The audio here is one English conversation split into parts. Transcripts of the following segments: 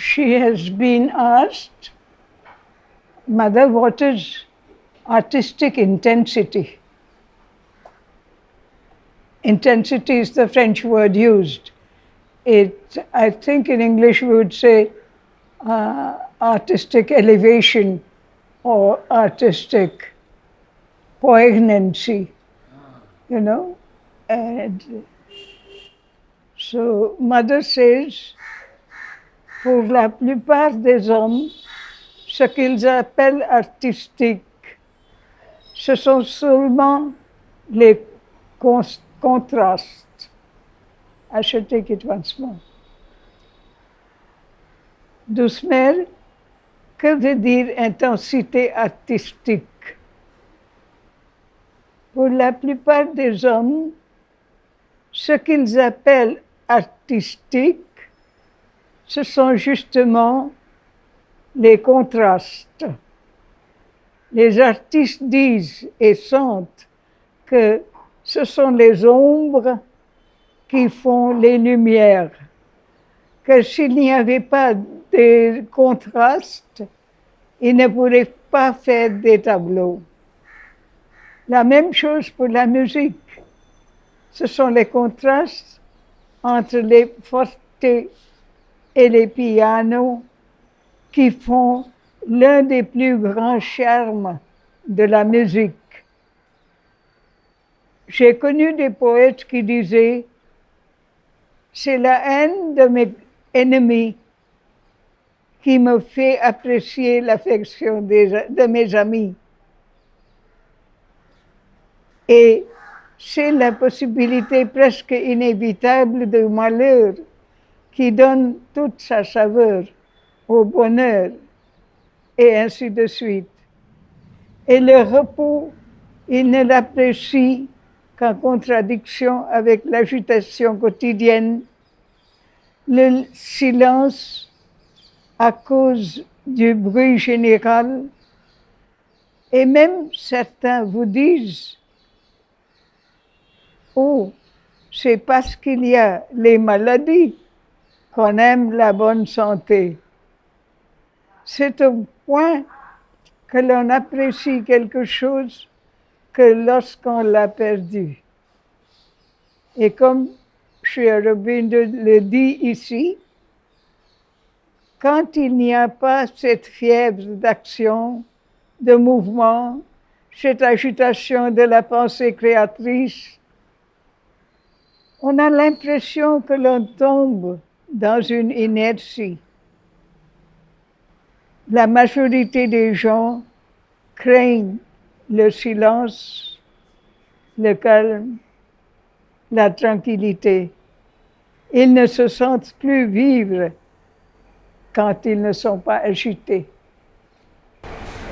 she has been asked, Mother, what is artistic intensity? Intensity is the French word used. I think in English we would say artistic elevation or artistic poignancy, you know. And so Mother says, pour la plupart des hommes, ce qu'ils appellent artistique, ce sont seulement les contrastes. I should take it once more. Doucement, que veut dire intensité artistique? Pour la plupart des hommes, ce qu'ils appellent artistique, ce sont justement les contrastes. Les artistes disent et sentent que ce sont les ombres qui font les lumières, que s'il n'y avait pas de contrastes, ils ne pourraient pas faire des tableaux. La même chose pour la musique. Ce sont les contrastes entre les fortes et les pianos qui font l'un des plus grands charmes de la musique. J'ai connu des poètes qui disaient « C'est la haine de mes ennemis qui me fait apprécier l'affection de mes amis. » Et c'est la possibilité presque inévitable du malheur qui donne toute sa saveur au bonheur, et ainsi de suite. Et le repos, il ne l'apprécie qu'en contradiction avec l'agitation quotidienne, le silence à cause du bruit général, et même certains vous disent « Oh, c'est parce qu'il y a les maladies qu'on aime la bonne santé. » C'est au point que l'on apprécie quelque chose que lorsqu'on l'a perdu. Et comme Sri Aurobindo le dit ici, quand il n'y a pas cette fièvre d'action, de mouvement, cette agitation de la pensée créatrice, on a l'impression que l'on tombe dans une inertie. La majorité des gens craignent le silence, le calme, la tranquillité. Ils ne se sentent plus vivre quand ils ne sont pas agités.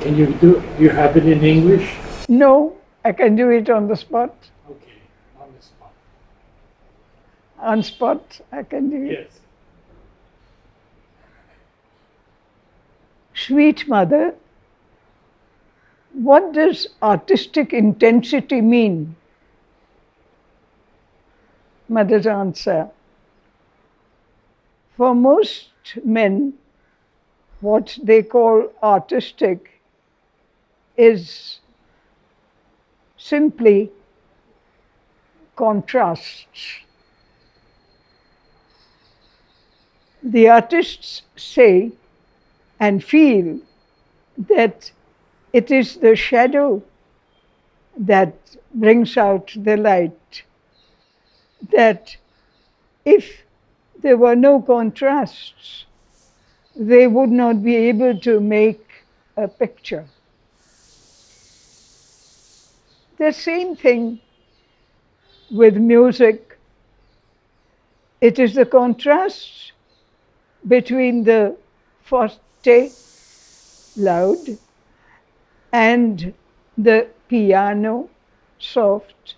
Can do you have it in English? No, I can do it on the spot. Okay, on the spot. On spot, I can do it. Yes. Sweet Mother, what does artistic intensity mean? Mother's answer. For most men, what they call artistic is simply contrasts. The artists say and feel that it is the shadow that brings out the light, that if there were no contrasts, they would not be able to make a picture. The same thing with music. It is the contrast between the forte, loud, and the piano, soft,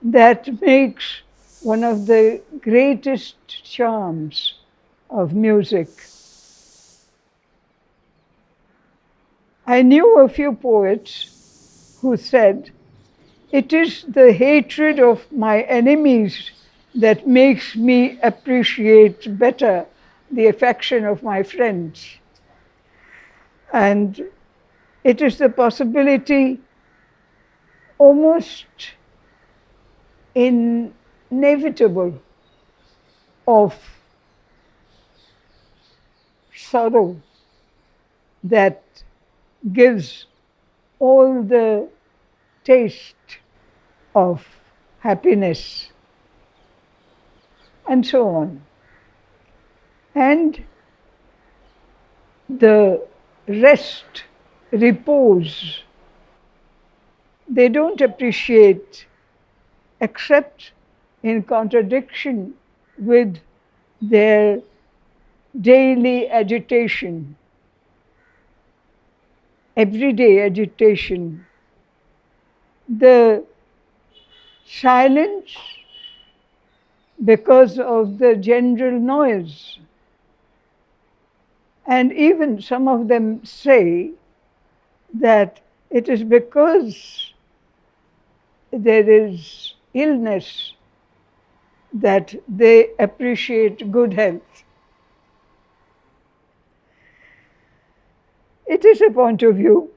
that makes one of the greatest charms of music. I knew a few poets who said, "It is the hatred of my enemies that makes me appreciate better the affection of my friends. And it is the possibility almost inevitable of sorrow that gives all the taste of happiness, and so on. And the rest, repose, they don't appreciate except in contradiction with their daily agitation, everyday agitation. The silence, because of the general noise. And even some of them say that it is because there is illness that they appreciate good health. It is a point of view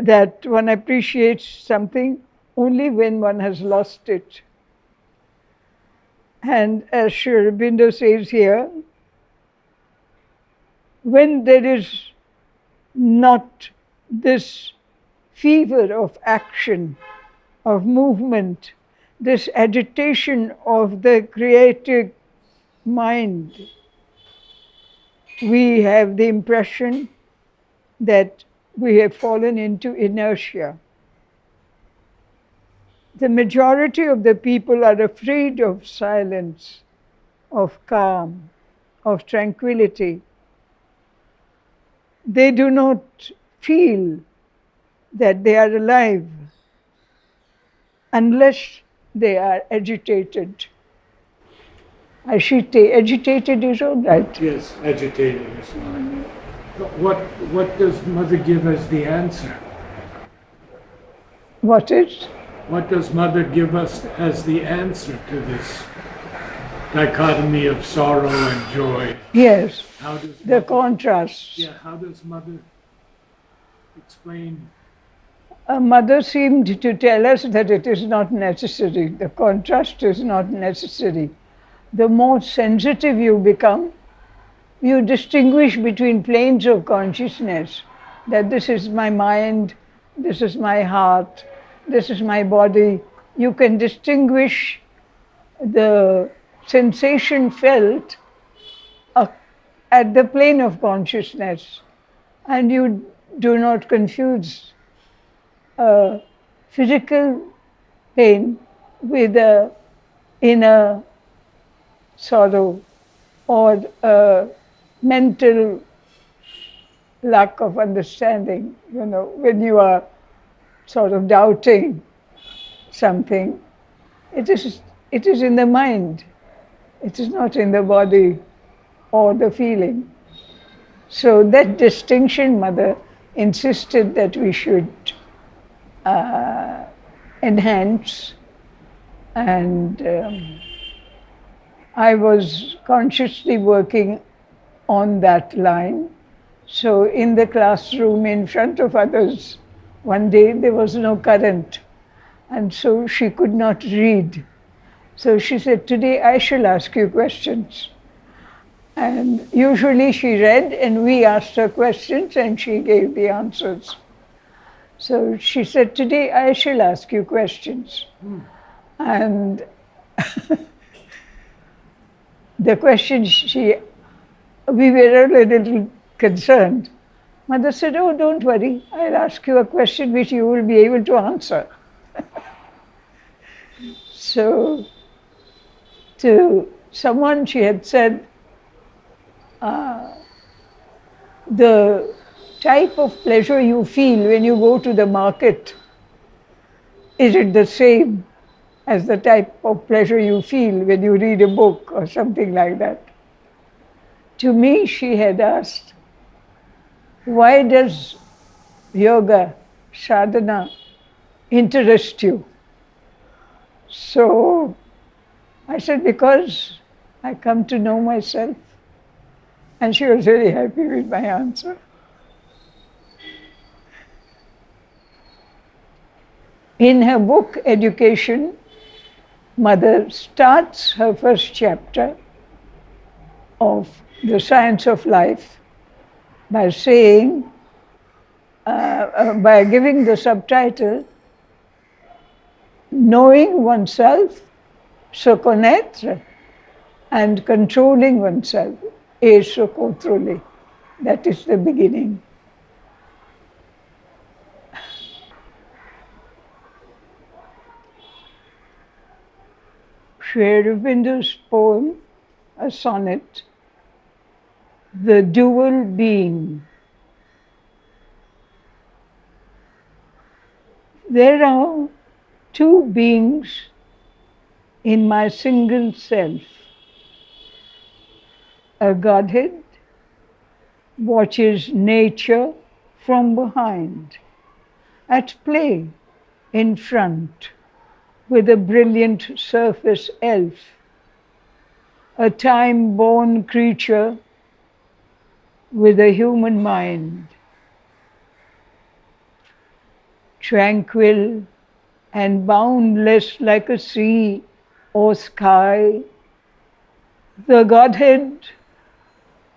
that one appreciates something only when one has lost it. And as Sri Aurobindo says here, when there is not this fever of action, of movement, this agitation of the creative mind, we have the impression that we have fallen into inertia. The majority of the people are afraid of silence, of calm, of tranquility. They do not feel that they are alive unless they are agitated. Agitated is all right. Yes, agitated is fine. What does Mother give as the answer? What is? What does Mother give us as the answer to this dichotomy of sorrow and joy? Yes, How does the Mother, contrasts. yeah, how does Mother explain? A mother seemed to tell us that it is not necessary. The contrast is not necessary. The more sensitive you become, you distinguish between planes of consciousness, that this is my mind, this is my heart, this is my body. You can distinguish the sensation felt at the plane of consciousness, and you do not confuse physical pain with a inner sorrow or a mental lack of understanding. You know, when you are sort of doubting something, it is in the mind. It is not in the body or the feeling. So that distinction, Mother insisted that we should enhance, and I was consciously working on that line. So in the classroom in front of others, one day there was no current, and so she could not read. So she said, "Today I shall ask you questions." And usually she read and we asked her questions and she gave the answers. So she said, "Today I shall ask you questions." And the questions we were a little concerned. Mother said, "Oh, don't worry, I'll ask you a question which you will be able to answer." So to someone she had said, the type of pleasure you feel when you go to the market, is it the same as the type of pleasure you feel when you read a book or something like that? To me, she had asked, "Why does yoga, sadhana, interest you?" So I said, "Because I come to know myself. And she was very happy with my answer. In her book, Education, Mother starts her first chapter of the science of life by saying, by giving the subtitle, Knowing oneself, se connaître, and controlling oneself, et se contrôler. That is the beginning. Sri Aurobindo's poem, a sonnet, The Dual Being. There are two beings in my single self. A Godhead watches nature from behind, at play in front with a brilliant surface elf, a time-born creature with a human mind, tranquil and boundless like a sea or sky. The Godhead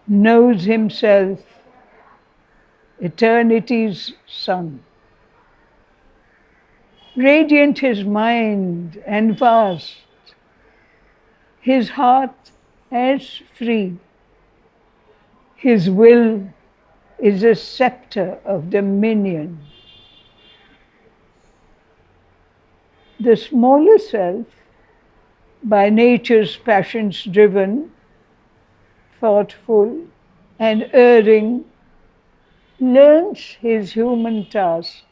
knows himself, eternity's sun. Radiant his mind and vast, his heart as free. His will is a scepter of dominion. The smaller self, by nature's passions driven, thoughtful and erring, learns his human task.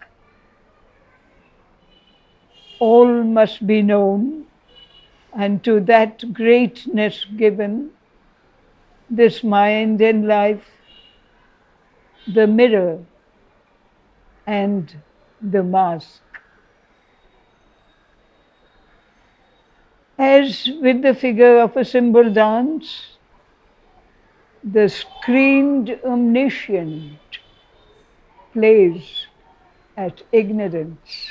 All must be known, and to that greatness given, this mind and life, the mirror and the mask. As with the figure of a symbol dance, the screened omniscient plays at ignorance.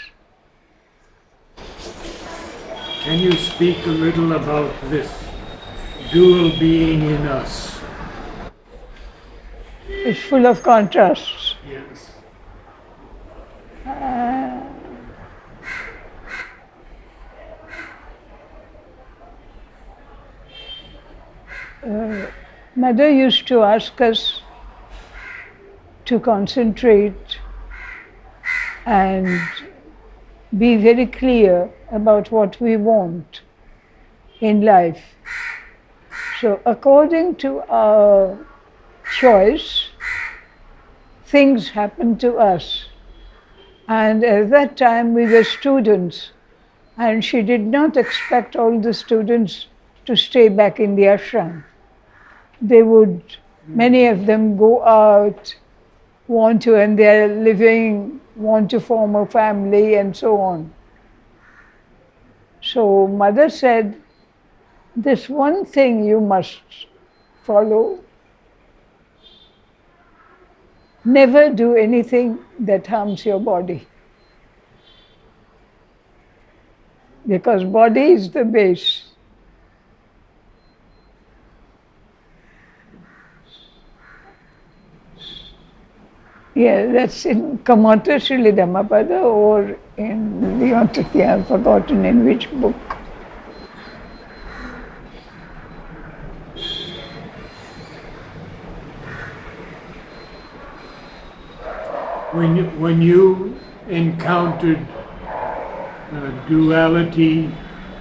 Can you speak a little about this dual being in us? It's full of contrasts. Yes. Mother used to ask us to concentrate and be very clear about what we want in life. So according to our choice, things happen to us. And at that time we were students, and she did not expect all the students to stay back in the ashram. They would, many of them go out, want to earn their living, want to form a family, and so on. So Mother said, this one thing you must follow. Never do anything that harms your body. Because body is the base. Yeah, that's in Kamata Srila Dhammapada or in Leontati, I've forgotten in which book. When you encountered duality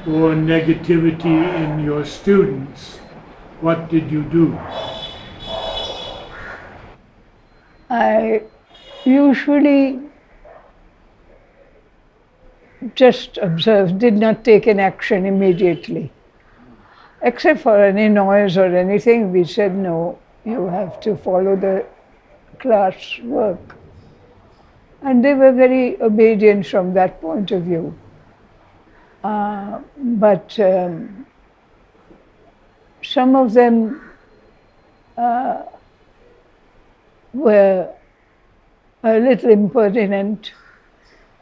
or negativity in your students, what did you do? I usually just observed, did not take an action immediately. Except for any noise or anything, we said, no, you have to follow the class work. And they were very obedient from that point of view. But some of them were a little impertinent,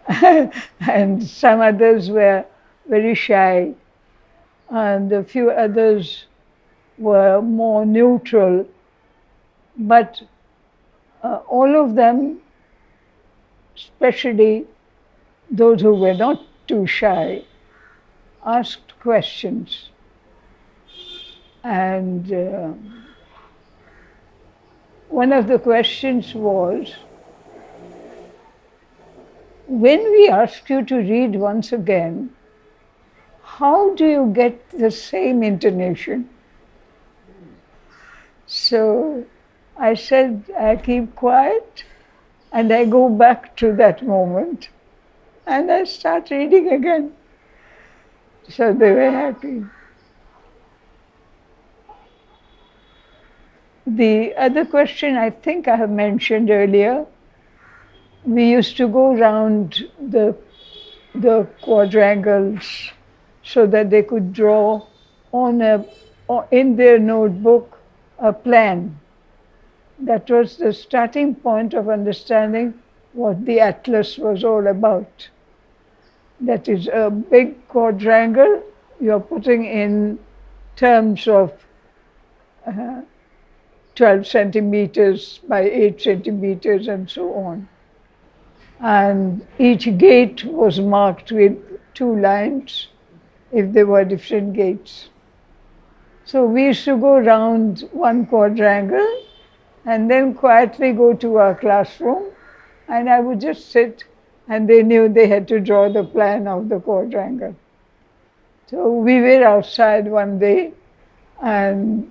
and some others were very shy, and a few others were more neutral. But all of them, especially those who were not too shy, asked questions. And one of the questions was, when we ask you to read once again, how do you get the same intonation? So I said, I keep quiet and I go back to that moment and I start reading again. So they were happy. The other question I think I have mentioned earlier, we used to go round the quadrangles so that they could draw in their notebook a plan. That was the starting point of understanding what the atlas was all about. That is a big quadrangle you're putting in terms of 12 centimeters by 8 centimeters and so on. And each gate was marked with 2 lines if there were different gates. So we used to go round one quadrangle and then quietly go to our classroom, and I would just sit, and they knew they had to draw the plan of the quadrangle. So we were outside one day, and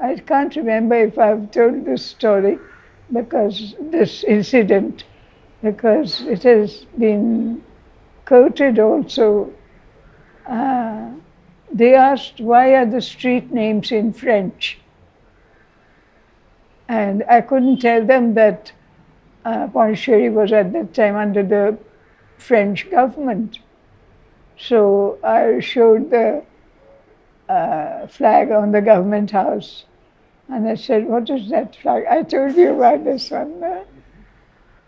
I can't remember if I've told this story, this incident, because it has been quoted also. They asked, why are the street names in French? And I couldn't tell them that Pondicherry was at that time under the French government. So I showed the flag on the government house. And I said, what is that flag? I told you about this one.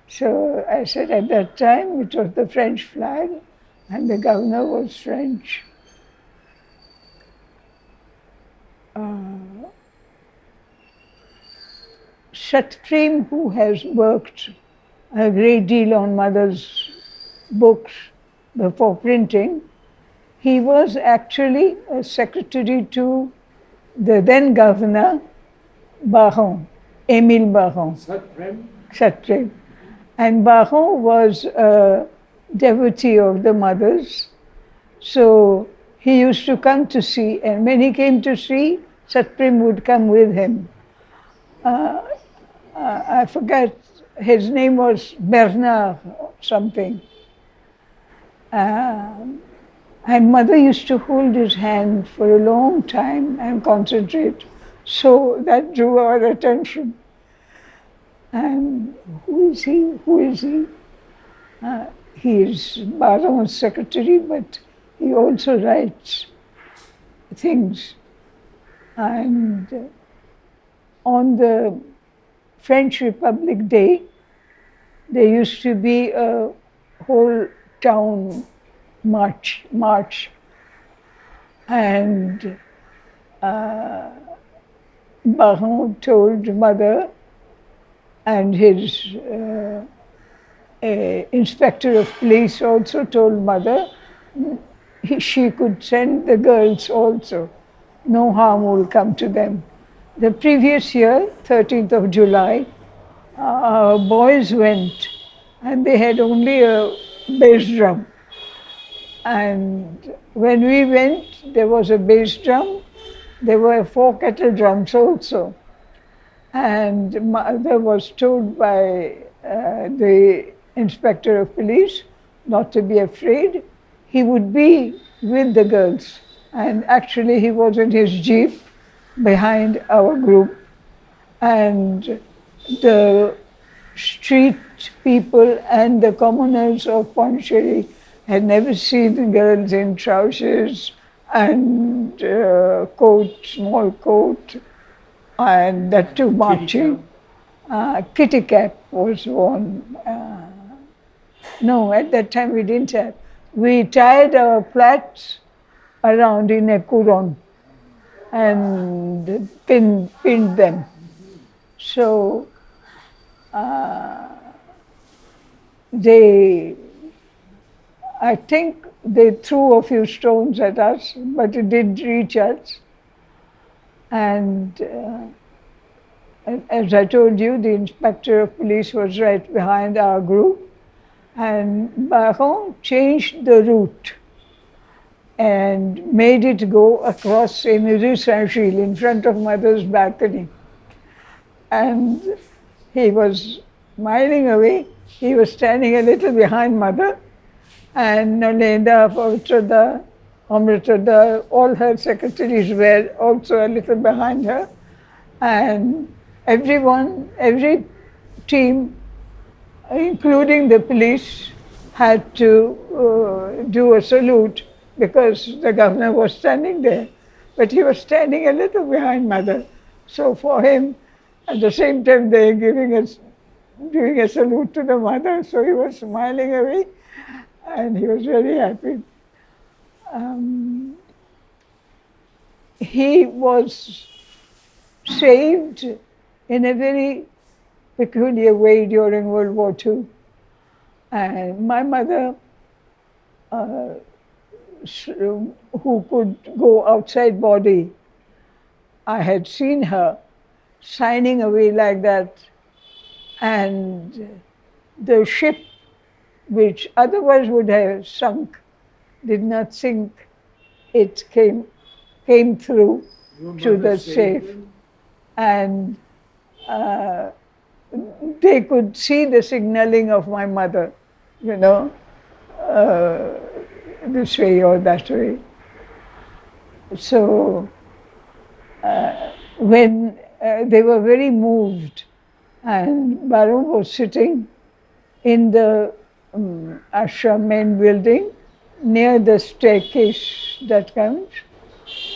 So I said, at that time it was the French flag and the governor was French. Satprem, who has worked a great deal on Mother's books before printing, he was actually a secretary to the then governor, Baron, Émile Baron. Satprem. And Baron was a devotee of the Mother's. So he used to come to see, and when he came to see, Satprem would come with him. I forget, his name was Bernard or something. And Mother used to hold his hand for a long time and concentrate. So that drew our attention. And who is he? Who is he? He is Baron's secretary, but he also writes things. And on the French Republic Day, there used to be a whole town march. And Baron told Mother, and his inspector of police also told Mother, she could send the girls also. No harm will come to them. The previous year, 13th of July, our boys went, and they had only a bass drum. And when we went, there was a bass drum. There were 4 kettle drums also. And Mother was told by the inspector of police not to be afraid. He would be with the girls. And actually he was in his jeep behind our group. And the street people and the commoners of Pondicherry had never seen girls in trousers and coat, small coat, and that too marching. Kitty cap was worn. No, at that time we didn't have. We tied our plaits around in a couron and pinned them. So I think they threw a few stones at us, but it did reach us. And as I told you, the inspector of police was right behind our group. And Baron changed the route and made it go across Rue Saint-Gilles in front of Mother's balcony. And he was smiling away. He was standing a little behind Mother, and Nalenda, Pavitra, Amrita, all her secretaries were also a little behind her. And everyone, every team, including the police, had to do a salute because the governor was standing there. But he was standing a little behind Mother. So for him, at the same time, they were doing a salute to the Mother, so he was smiling away, and he was very happy. He was saved in a very peculiar way during World War II. And my mother, who could go outside body, I had seen her signing away like that, and the ship, which otherwise would have sunk, did not sink. It came through to the safe, and they could see the signaling of my mother, this way or that way. So when they were very moved, and Baron was sitting in the ashram main building near the staircase that comes,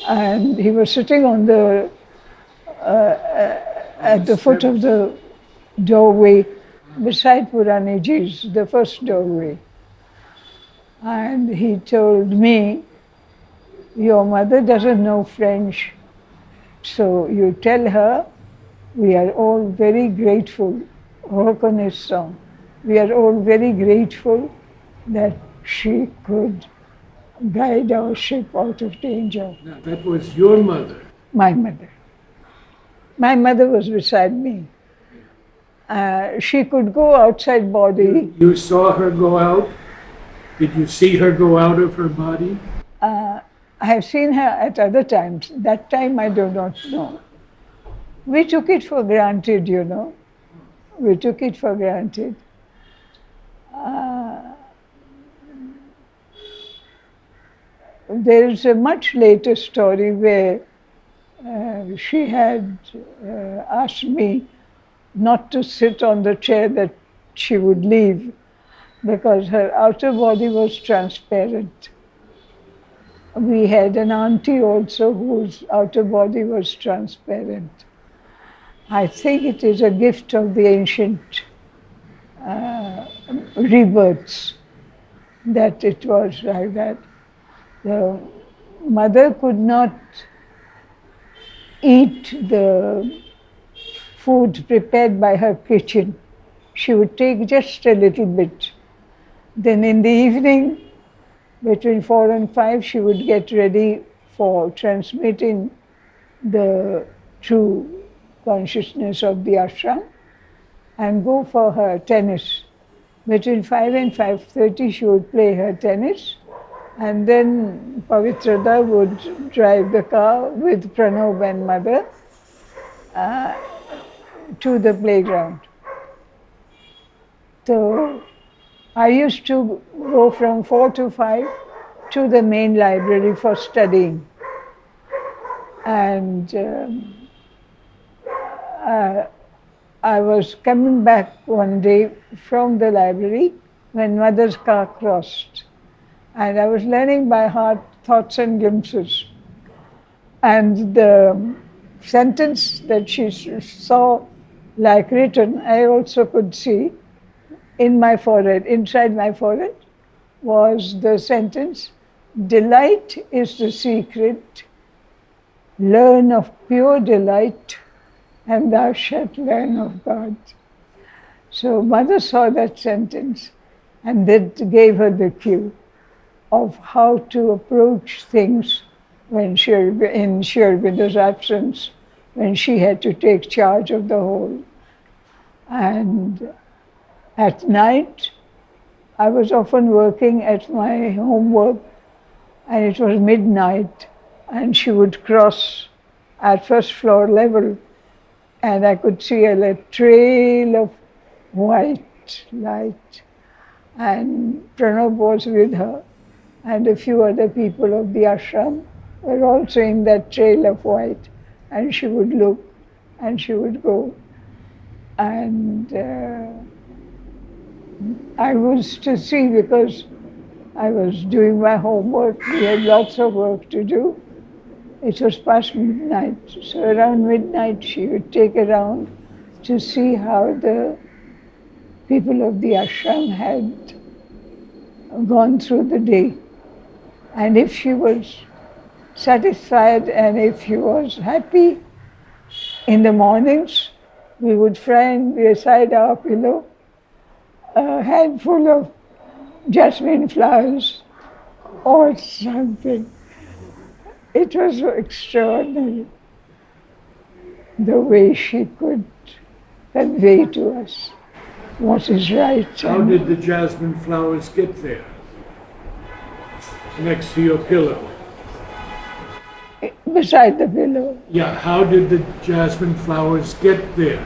and he was sitting on the at the foot of the doorway beside Puraniji's, the first doorway. And he told me, "Your mother doesn't know French, so you tell her we are all very grateful, reconnaissant. We are all very grateful that she could guide our ship out of danger." Now, that was your mother. My mother. My mother was beside me. She could go outside body. You saw her go out? Did you see her go out of her body? I have seen her at other times. That time I do not know. We took it for granted, We took it for granted. There is a much later story where she had asked me not to sit on the chair that she would leave because her outer body was transparent. We had an auntie also whose outer body was transparent. I think it is a gift of the ancient rebirths that it was like that. The mother could not eat the food prepared by her kitchen. She would take just a little bit. Then in the evening, between 4 and 5, she would get ready for transmitting the true consciousness of the ashram and go for her tennis. Between 5 and 5:30, she would play her tennis, and then Pavitrada would drive the car with Pranav and mother to the playground. So I used to go from 4 to 5 to the main library for studying. And I was coming back one day from the library when mother's car crossed. And I was learning by heart thoughts and glimpses. And the sentence that she saw like written, I also could see in my forehead, inside my forehead, was the sentence, "Delight is the secret, learn of pure delight, and thou shalt learn of God." So Mother saw that sentence, and that gave her the cue of how to approach things when in Sri Aurobindo's absence, when she had to take charge of the whole. And at night, I was often working at my homework, and it was midnight, and she would cross at first floor level, and I could see a trail of white light. And Pranab was with her, and a few other people of the ashram were also in that trail of white, and she would look and she would go. And I was to see, because I was doing my homework, we had lots of work to do. It was past midnight, so around midnight she would take a round to see how the people of the ashram had gone through the day. And if she was satisfied and if she was happy, in the mornings we would find beside our pillow a handful of jasmine flowers or something. It was extraordinary the way she could convey to us what is right. How did the jasmine flowers get there? Next to your pillow? Beside the pillow. Yeah, how did the jasmine flowers get there?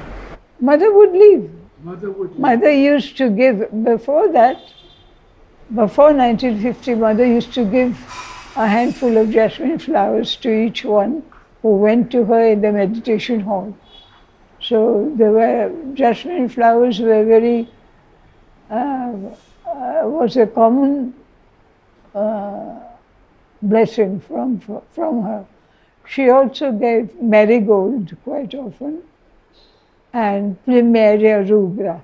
Mother would leave. Mother would leave. Mother used to give, before 1950, Mother used to give a handful of jasmine flowers to each one who went to her in the meditation hall. So jasmine flowers were very, was a common blessing from her. She also gave marigold quite often and Plumeria rubra.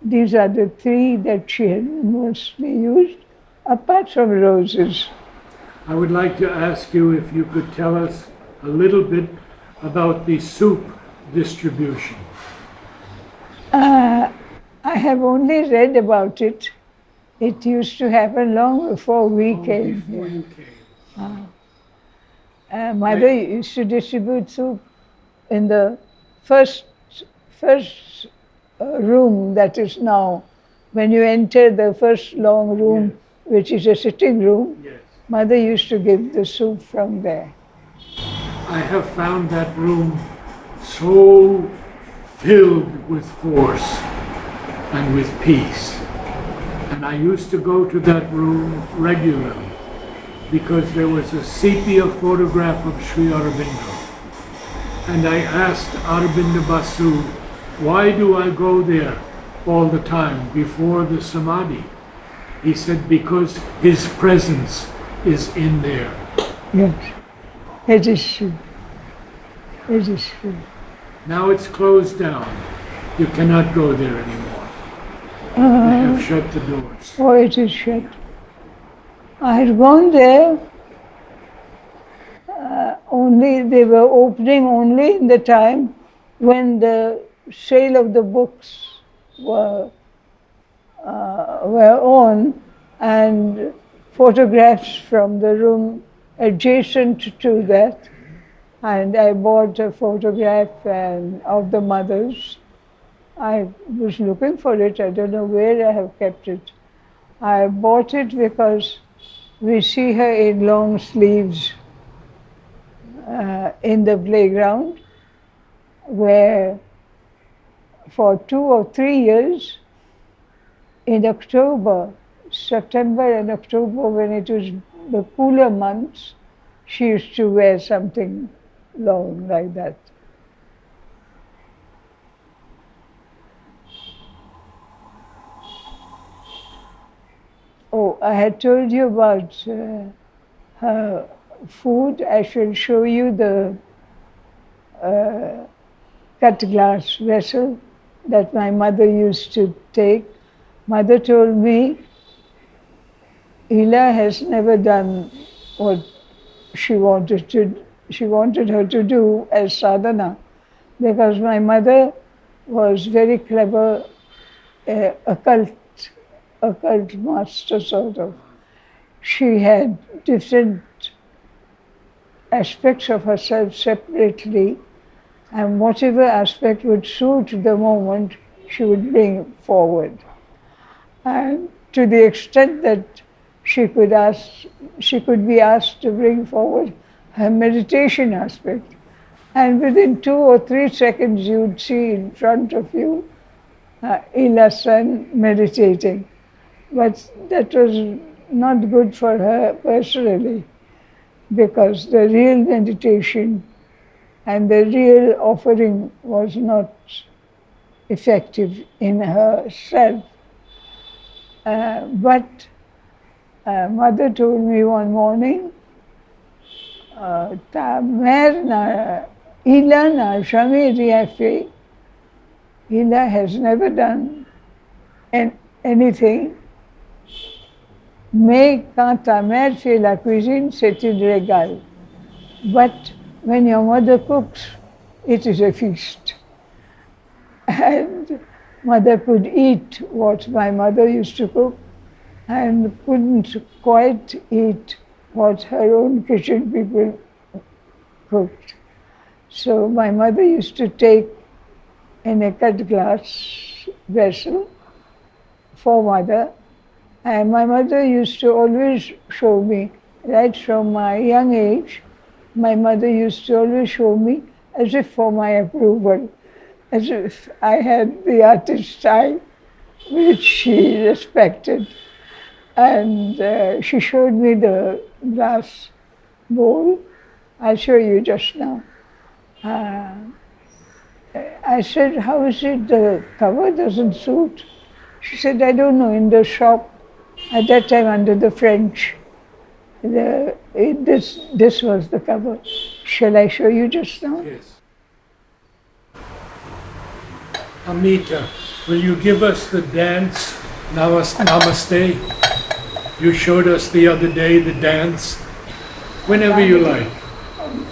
These are the three that she had mostly used, apart from roses. I would like to ask you if you could tell us a little bit about the soup distribution. I have only read about it. It used to happen long before we came Before here. you came. Mother used to distribute soup in the first room that is now, when you enter the first long room, Yes. which is a sitting room. Yes. Mother used to give the soup from there. I have found that room so filled with force and with peace. And I used to go to that room regularly because there was a sepia photograph of Sri Aurobindo. And I asked Aurobindo Basu, why do I go there all the time before the Samadhi? He said, because his presence is in there. Yes, it is true. It is true. Now it's closed down. You cannot go there anymore. They have shut the doors. Oh, it is shut. I had gone there, they were opening only in the time when the sale of the books were on, and photographs from the room adjacent to that. And I bought a photograph of the mothers. I was looking for it. I don't know where I have kept it. I bought it because we see her in long sleeves in the playground, where for 2 or 3 years, in September and October, when it was the cooler months, she used to wear something long like that. Oh, I had told you about her food. I shall show you the cut glass vessel that my mother used to take. Mother told me Hila has never done what she wanted her to do as sadhana, because my mother was very clever, occult master sort of. She had different aspects of herself separately, and whatever aspect would suit the moment, she would bring forward. And to the extent that she could be asked to bring forward her meditation aspect, and within 2 or 3 seconds you'd see in front of you Ila's son meditating. But that was not good for her personally, because the real meditation and the real offering was not effective in herself. But mother told me one morning, ta mère Hila n'a jamais rien fait. Hila has never done anything. Mais quand ta mère fait la cuisine, c'est un régal. But when your mother cooks, it is a feast. And mother could eat what my mother used to cook and couldn't quite eat what her own kitchen people cooked. So my mother used to take in a cut glass vessel for mother, and my mother used to always show me, right from my young age, my mother used to always show me as if for my approval, as if I had the artist's eye, which she respected. And she showed me the glass bowl. I'll show you just now. I said, how is it the cover doesn't suit? She said, I don't know, in the shop, at that time under the French, this was the cover. Shall I show you just now? Yes. Amita, will you give us the dance, Namaste? You showed us the other day the dance. Whenever you like.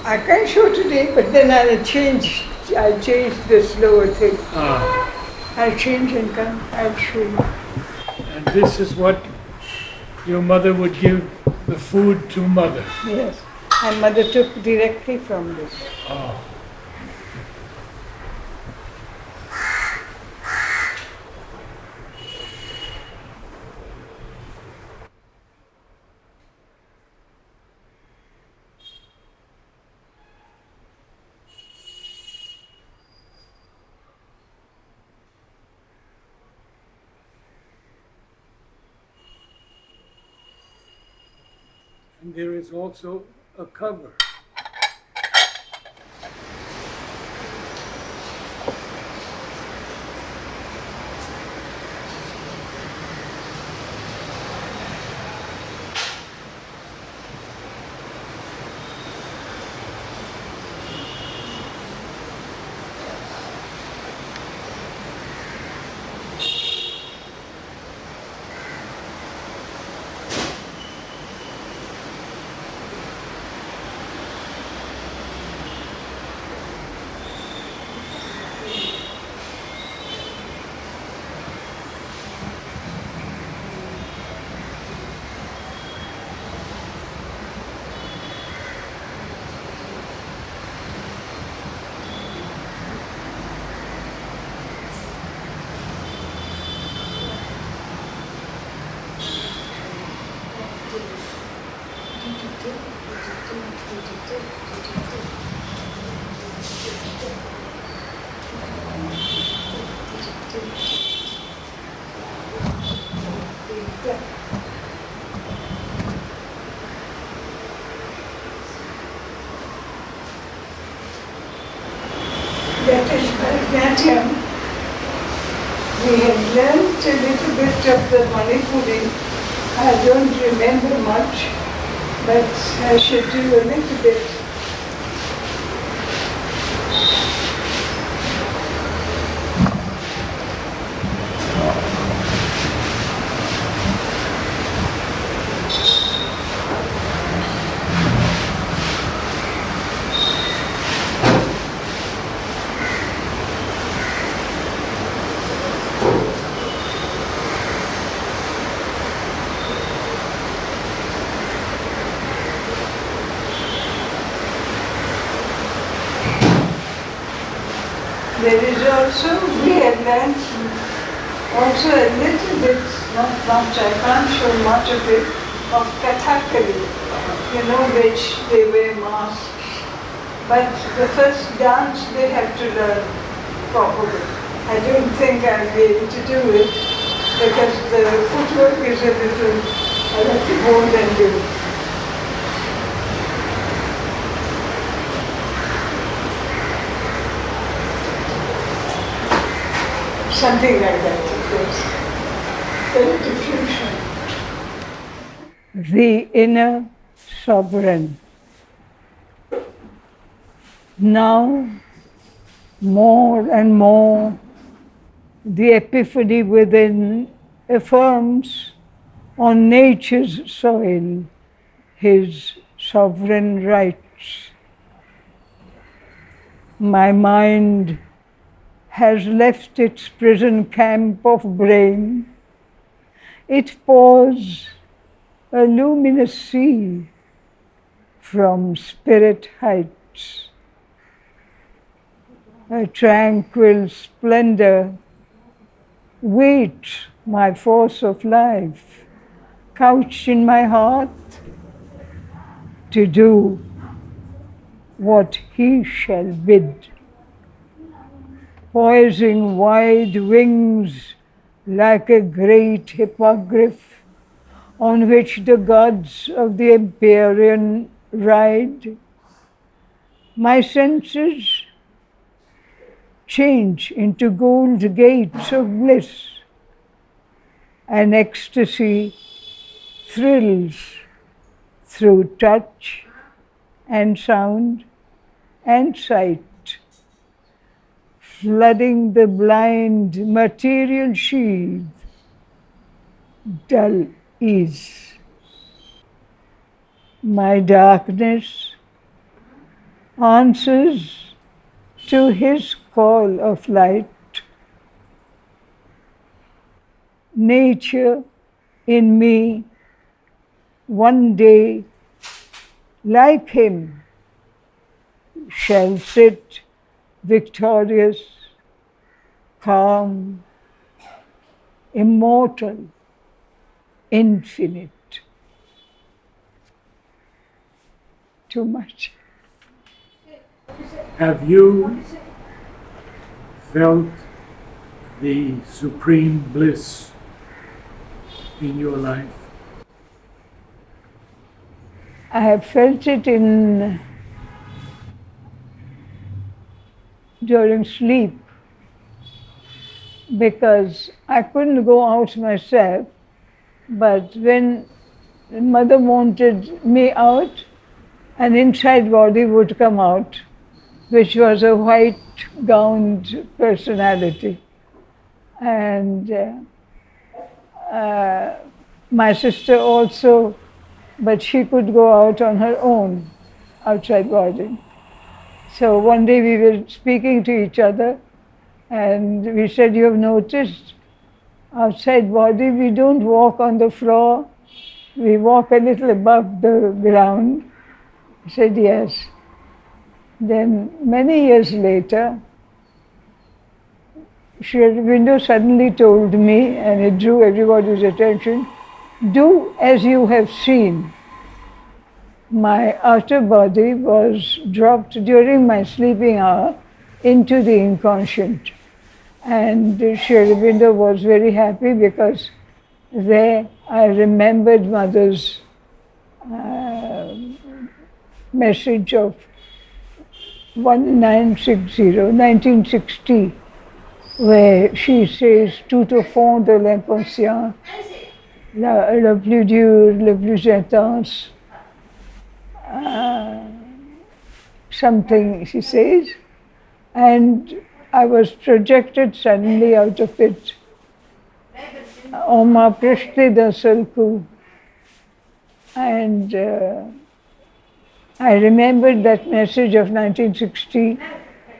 I can show today, but then I'll change this lower thing. I'll change and come, I'll show you. And this is what your mother would give the food to mother. Yes, and mother took directly from this. Oh. And there is also a cover. That is Bharatanatyam. We have learned a little bit of the Manipuri. I don't remember much, but I should do a little bit. There is also, we have learned also a little bit, not much, I can't show much of it, of Kathakali, which they wear masks. But the first dance they have to learn properly. I don't think I'll be able to do it because the footwork is a little, I'll have to hold and do. Something like that, it goes. Very diffusion. The inner sovereign. Now, more and more, the epiphany within affirms on nature's soil his sovereign rights. My mind has left its prison camp of brain. It pours a luminous sea from spirit heights. A tranquil splendor waits my force of life, couched in my heart, to do what he shall bid. Poising wide wings like a great hippogriff on which the gods of the Empyrean ride, my senses change into gold gates of bliss. An ecstasy thrills through touch and sound and sight, flooding the blind material sheath. Dull is my darkness answers to his call of light. Nature in me one day, like him, shall sit victorious, calm, immortal, infinite. Too much. Have you felt the supreme bliss in your life? I have felt it during sleep, because I couldn't go out myself, but when mother wanted me out, an inside body would come out, which was a white-gowned personality. And my sister also, but she could go out on her own, outside body. So one day we were speaking to each other, and we said, "You have noticed, outside body, we don't walk on the floor, we walk a little above the ground." I said, "Yes." Then many years later, Sri Aurobindo suddenly told me, and it drew everybody's attention, "Do as you have seen." My outer body was dropped during my sleeping hour into the inconscient. And Sri Aurobindo was very happy, because there I remembered Mother's message of 1960, where she says, "Tout au fond de l'inconscient, le plus dur, le plus intense, something, she says, and I was projected suddenly out of it. Oma Prishti Dasalku. And I remembered that message of 1960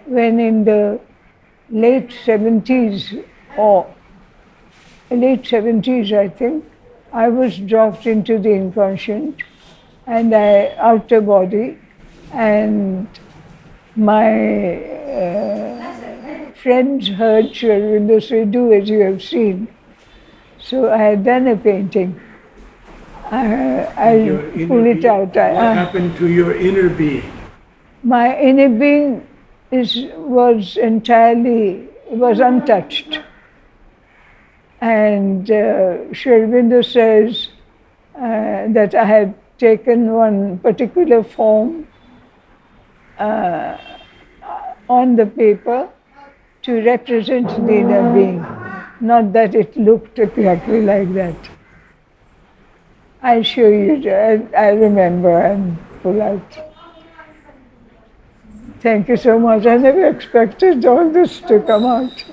when in the late 70s or late 70s, I think, I was dropped into the inconscient and outer body, and my friends heard Sri Aurobindo say, "Do as you have seen." So I had done a painting. I'll pull it out. What happened to your inner being? My inner being was untouched. And Sri Aurobindo says that I had taken one particular form on the paper to represent the inner being, not that it looked exactly like that. I'll show you, I remember and pull out. Thank you so much. I never expected all this to come out.